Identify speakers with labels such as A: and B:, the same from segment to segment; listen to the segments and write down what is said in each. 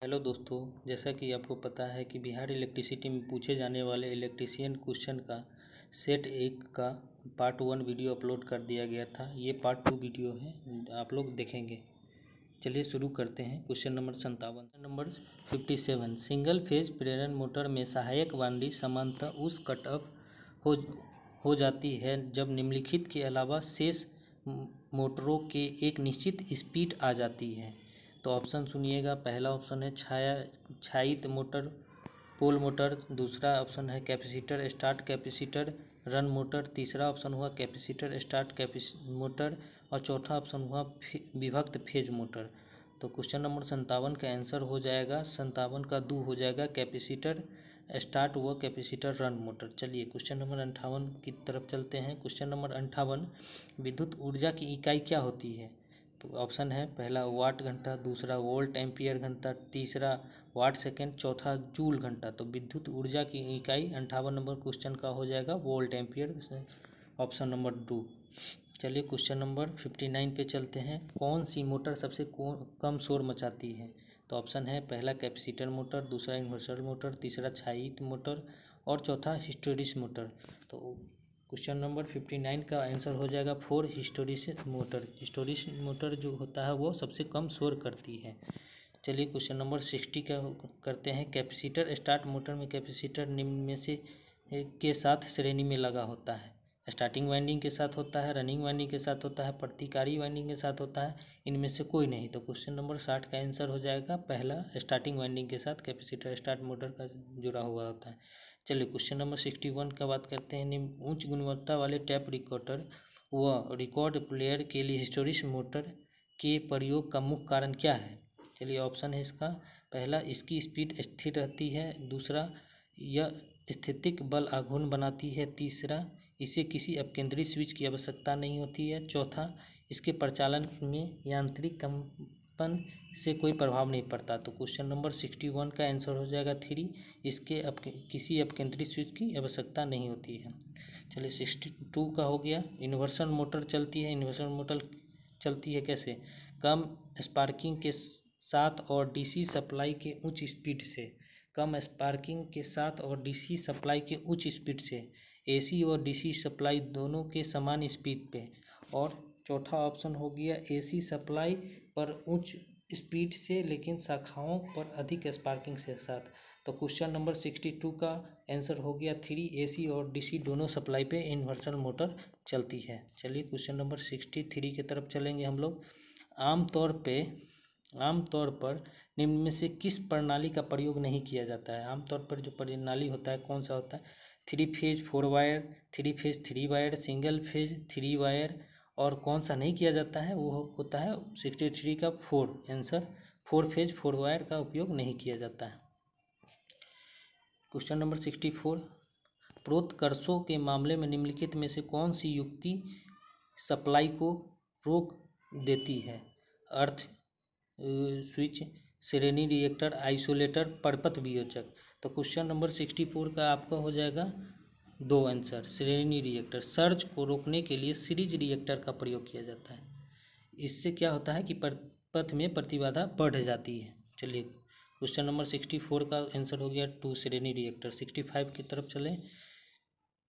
A: Hello दोस्तों, जैसा कि आपको पता है कि बिहार इलेक्ट्रिसिटी में पूछे जाने वाले इलेक्ट्रीशियन क्वेश्चन का सेट 1 का पार्ट 1 वीडियो अपलोड कर दिया गया था। ये पार्ट 2 वीडियो है, आप लोग देखेंगे। चलिए शुरू करते हैं। Question number 57। Number 57, single phase प्रेरण मोटर में सहायक वांडी समानतः उस कट ऑफ हो हो जाती है जब निम्नलिखित के अलावा शेष मोटरों के एक निश्चित स्पीड आ जाती है। तो ऑप्शन सुनिएगा। पहला ऑप्शन है छायित मोटर, पोल मोटर। दूसरा ऑप्शन है capacitor start capacitor run motor. तीसरा ऑप्शन हुआ कैपेसिटर स्टार्ट मोटर। और चौथा ऑप्शन हुआ विभक्त फेज मोटर। तो क्वेश्चन नंबर 57 का आंसर हो जाएगा 57 का 2 हो जाएगा कैपेसिटर स्टार्ट व कैपेसिटर रन मोटर। चलिए क्वेश्चन नंबर 58 की तरफ चलते हैं। क्वेश्चन नंबर 58, विद्युत ऊर्जा की इकाई क्या होती है? तो ऑप्शन है पहला वाट घंटा, दूसरा वोल्ट एम्पियर घंटा, तीसरा वाट सेकेंड, चौथा जूल घंटा। तो विद्युत ऊर्जा की इकाई 58 नंबर क्वेश्चन का हो जाएगा वोल्ट एम्पियर, ऑप्शन नंबर 2। चलिए क्वेश्चन नंबर 59 पे चलते हैं। कौन सी मोटर सबसे कम शोर मचाती है? तो ऑप्शन है पहला कैपेसिटर मोटर, दूसरा इन्वर्टर मोटर, तीसरा छायित मोटर और चौथा हिस्टैरिसीस मोटर। तो क्वेश्चन नंबर 59 का आंसर हो जाएगा 4 हिस्टैरिसीस मोटर। हिस्टैरिसीस मोटर जो होता है वो सबसे कम शोर करती है। चलिए क्वेश्चन नंबर 60 का करते हैं। कैपेसिटर स्टार्ट मोटर में कैपेसिटर निम्न में से के साथ श्रेणी में लगा होता है। स्टार्टिंग वाइंडिंग के साथ होता है, रनिंग वाइंडिंग के साथ होता है, प्रतिकारी वाइंडिंग के साथ होता है, इनमें से कोई नहीं। तो क्वेश्चन नंबर 60 का आंसर हो जाएगा पहला स्टार्टिंग वाइंडिंग के साथ कैपेसिटर स्टार्ट मोटर का जुड़ा हुआ होता है। चलिए क्वेश्चन नंबर 61 का बात करते हैं। उच्च गुणवत्ता वाले टैप रिकॉर्डर व रिकॉर्ड प्लेयर के लिए हिस्टैरिसीस मोटर के प्रयोग का मुख्य कारण क्या है? चलिए ऑप्शन है इसका पहला इसकी स्पीड स्थिर रहती है, दूसरा यह स्थितिक बल आघूर्ण बनाती है, तीसरा इसे किसी अपकेंद्री स्विच की आवश्यकता नहीं होती है, चौथा इसके प्रचालन में यांत्रिक कंपन से कोई प्रभाव नहीं पड़ता। तो क्वेश्चन नंबर 61 का आंसर हो जाएगा 3, इसके किसी अपकेंद्री स्विच की आवश्यकता नहीं होती है। चलिए 62 का हो गया। इन्वर्सन मोटर चलती है। इन्वर्सन मोटर चलती है कैसे? कम स्पार्किंग के साथ और डीसी सप्लाई के उच्च स्पीड से। कम स्पार्किंग के साथ और डीसी सप्लाई के उच्च स्पीड से, एसी और डीसी सप्लाई दोनों के समान स्पीड पे। और चौथा ऑप्शन हो गया एसी सप्लाई पर उच्च स्पीड से लेकिन शाखाओं पर अधिक स्पार्किंग के साथ। तो क्वेश्चन नंबर 62 का आंसर हो गया 3, एसी और डीसी दोनों सप्लाई पे इन्वर्सन मोटर चलती है। चलिए क्वेश्चन नंबर 63 की तरफ चलेंगे हम लोग। आमतौर पर निम्न में से किस प्रणाली का प्रयोग नहीं किया जाता है? आमतौर पर जो प्रणाली होता है कौन सा होता है? 3 phase 4 wire, 3 phase 3 wire, single phase 3 wire. और कौन सा नहीं किया जाता है? वो होता है 63 का 4 आंसर, 4 फेज 4 वायर का उपयोग नहीं किया जाता है। क्वेश्चन नंबर 64, प्रोत्कर्षों के मामले में निम्नलिखित में से कौन सी युक्ति सप्लाई को रोक देती है? अर्थ स्विच, श्रेणी रिएक्टर, आइसोलेटर, परपथ वियोजक। तो क्वेश्चन नंबर 64 का आपका हो जाएगा 2 आंसर, श्रेणी रिएक्टर। सर्ज को रोकने के लिए सीरीज रिएक्टर का प्रयोग किया जाता है। इससे क्या होता है कि पथ में प्रतिबाधा बढ़ जाती है। चलिए क्वेश्चन नंबर 64 का आंसर हो गया 2, श्रेणी रिएक्टर। 65 की तरफ चलें।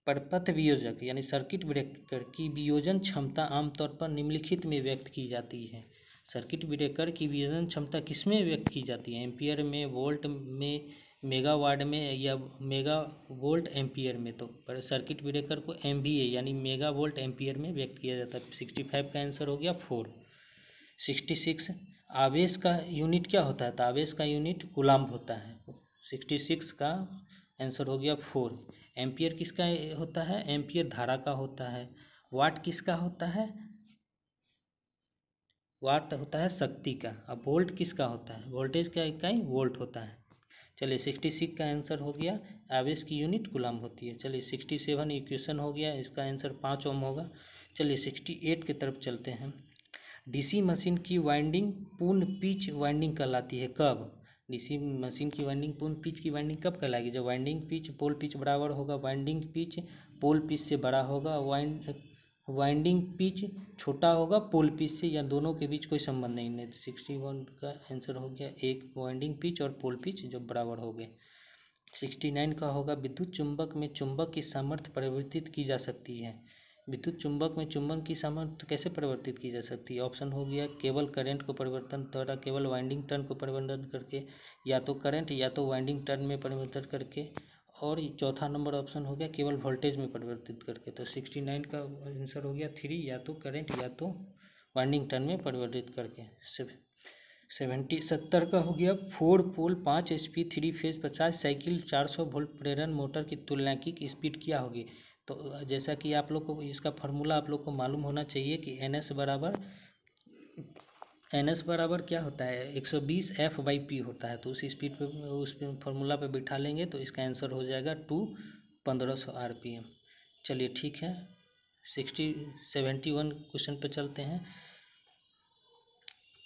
A: परपथ वियोजक यानी सर्किट ब्रेकर की वियोजन क्षमता आमतौर पर निम्नलिखित में व्यक्त की जाती है। सर्किट ब्रेकर की वियोजन क्षमता किसमें व्यक्त की जाती है? एम्पियर में, वोल्ट में, मेगावाट में या मेगा वोल्ट एम्पियर में? तो पर सर्किट ब्रेकर को MVA यानी मेगा वोल्ट एम्पियर में व्यक्त किया जाता है। 65 का आंसर हो गया 4। 66, आवेश का यूनिट क्या होता है? तो आवेश का यूनिट कूलम्ब होता है। 66 का आंसर हो गया 4। एम्पियर किसका होता है? एम्पियर धारा का होता है। वाट किसका होता है? वाट होता है शक्ति का। अब वोल्ट किसका होता है? वोल्टेज का इकाई वोल्ट होता है। चलिए 66 का आंसर हो गया आवेश की यूनिट कूलम्ब होती है। चलिए 67 इक्वेशन हो गया, इसका आंसर 5 ओम होगा। चलिए 68 की तरफ चलते हैं। डीसी मशीन की वाइंडिंग पूर्ण पिच वाइंडिंग कहलाती है कब? डीसी मशीन की वाइंडिंग पूर्ण पिच की वाइंडिंग कब कहलाएगी? जब वाइंडिंग पिच पोल पिच बराबर होगा, वाइंडिंग पिच पोल पिच से बड़ा होगा, वाइंडिंग पिच छोटा होगा पोल पिच से, या दोनों के बीच कोई संबंध नहीं तो 61 का आंसर हो गया एक वाइंडिंग पिच और पोल पिच जो बराबर हो गए। 69 का होगा विद्युत चुंबक में चुंबक की सामर्थ्य परिवर्तित की जा सकती है। विद्युत चुंबक में चुंबन की सामर्थ्य कैसे परिवर्तित की जा सकती है? ऑप्शन हो गया केवल करंट को परिवर्तन द्वारा, केवल वाइंडिंग टर्न को परिवर्तन करके, या तो करंट या तो वाइंडिंग टर्न में परिवर्तन करके, और चौथा नंबर ऑप्शन हो गया केवल वोल्टेज में परिवर्तित करके। तो 69 का आंसर हो गया 3, या तो करंट या तो वाइंडिंग टर्न में परिवर्तित करके। 70 का हो गया 4 पोल 5 HP 3 फेज 50 साइकिल 400 वोल्ट प्रेरण मोटर की तुलनांकित स्पीड क्या होगी? तो जैसा कि आप लोग को इसका फार्मूला आप लोग को मालूम होना चाहिए कि NS बराबर क्या होता है 120 F/P होता है। तो उस स्पीड पे उस फार्मूला पे बिठा लेंगे तो इसका आंसर हो जाएगा 1500 RPM। चलिए ठीक है, 71 क्वेश्चन पे चलते हैं।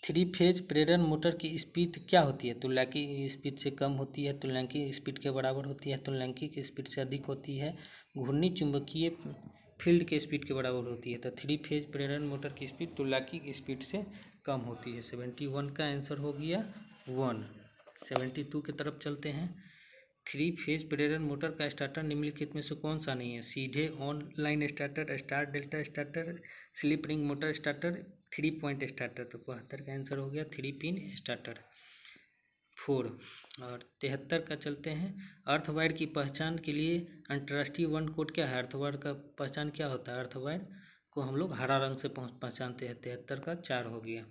A: 3 फेज प्रेरण मोटर की स्पीड क्या होती है? तुल्यकालिक स्पीड से कम होती है, तुल्यकालिक स्पीड के बराबर होती है, तुल्यकालिक स्पीड से अधिक होती है, घूर्णी चुंबकीय फील्ड के स्पीड के बराबर होती है। तो 3 फेज प्रेरण मोटर की स्पीड तुल्यकालिक स्पीड से कम होती है। 71 का आंसर हो गया 1। 72 की तरफ चलते हैं। 3 फेज प्रेरण मोटर का स्टार्टर निम्नलिखित में से कौन सा नहीं है? सीधे online starter, star delta starter, slip ring motor starter, 3 point starter. तो 72 का आंसर हो गया 3 पिन स्टार्टर 4। और 73 का चलते हैं। अर्थवायर की पहचान के लिए अंतर्राष्ट्रीय वन कोड क्या है? अर्थवायर का पहचान क्या होता है? अर्थवायर को हम लोग हरा रंग से पहचानते हैं। 73 का 4 हो गया।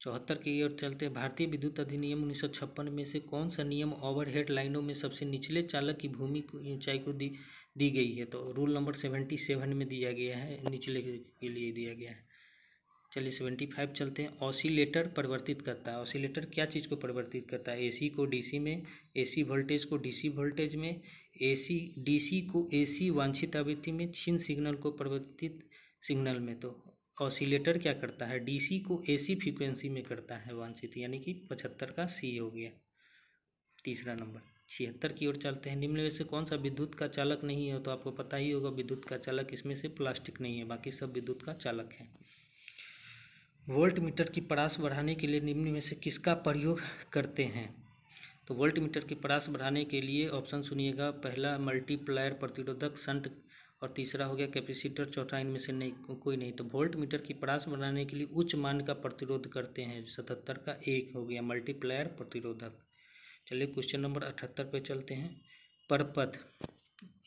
A: 74 की ओर चलते हैं। भारतीय विद्युत अधिनियम 1956 में से कौन सा नियम ओवरहेड लाइनों में सबसे निचले चालक की भूमि की ऊंचाई को दी गई है? तो रूल नंबर 77 में दिया गया है, निचले के लिए दिया गया है। चलिए 75 चलते हैं। ऑसिलेटर परिवर्तित करता है। ऑसिलेटर क्या चीज़ को परिवर्तित करता है? AC को DC में, AC वोल्टेज को DC वोल्टेज में, DC को AC वांछित आवृत्ति में, क्षीण सिग्नल को परिवर्तित सिग्नल में। तो ऑसिलेटर क्या करता है? DC को AC फ्रीक्वेंसी में करता है वांछित, यानी कि 75 का C हो गया तीसरा नंबर। 76 की ओर चलते हैं। निम्न में से कौन सा विद्युत का चालक नहीं है? तो आपको पता ही होगा विद्युत का चालक इसमें से प्लास्टिक नहीं है, बाकी सब विद्युत का चालक है। वोल्ट मीटर की परास बढ़ाने के लिए निम्न में से किसका प्रयोग करते हैं? तो वोल्ट मीटर की परास बढ़ाने के लिए ऑप्शन सुनिएगा। पहला मल्टीप्लायर प्रतिरोधक शंट, और तीसरा हो गया कैपेसिटर, चौथा इनमें से नहीं कोई नहीं। तो वोल्ट मीटर की परास बढ़ाने के लिए उच्च मान का प्रतिरोध करते हैं। 77 का 1 हो गया मल्टीप्लायर प्रतिरोधक। चलिए क्वेश्चन नंबर 78 पे चलते हैं। परपथ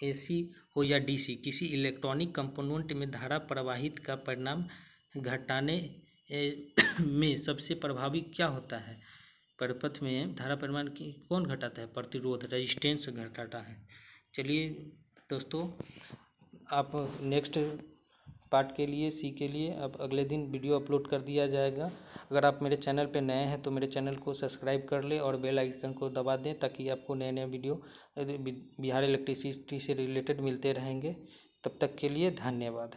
A: AC हो या DC किसी इलेक्ट्रॉनिक कंपोनेंट में धारा प्रवाहित का परिणाम घटाने में सबसे प्रभावी क्या होता है? परपथ में धारा परिमाण की कौन घटाता है? प्रतिरोध, रेजिस्टेंस घटाता है। चलिए दोस्तों, आप नेक्स्ट पार्ट के लिए C के लिए अब अगले दिन वीडियो अपलोड कर दिया जाएगा। अगर आप मेरे चैनल पे नए हैं तो मेरे चैनल को सब्सक्राइब कर लें और बेल आइकन को दबा दें, ताकि आपको नए नए वीडियो बिहार इलेक्ट्रिसिटी से रिलेटेड मिलते रहेंगे। तब तक के लिए धन्यवाद।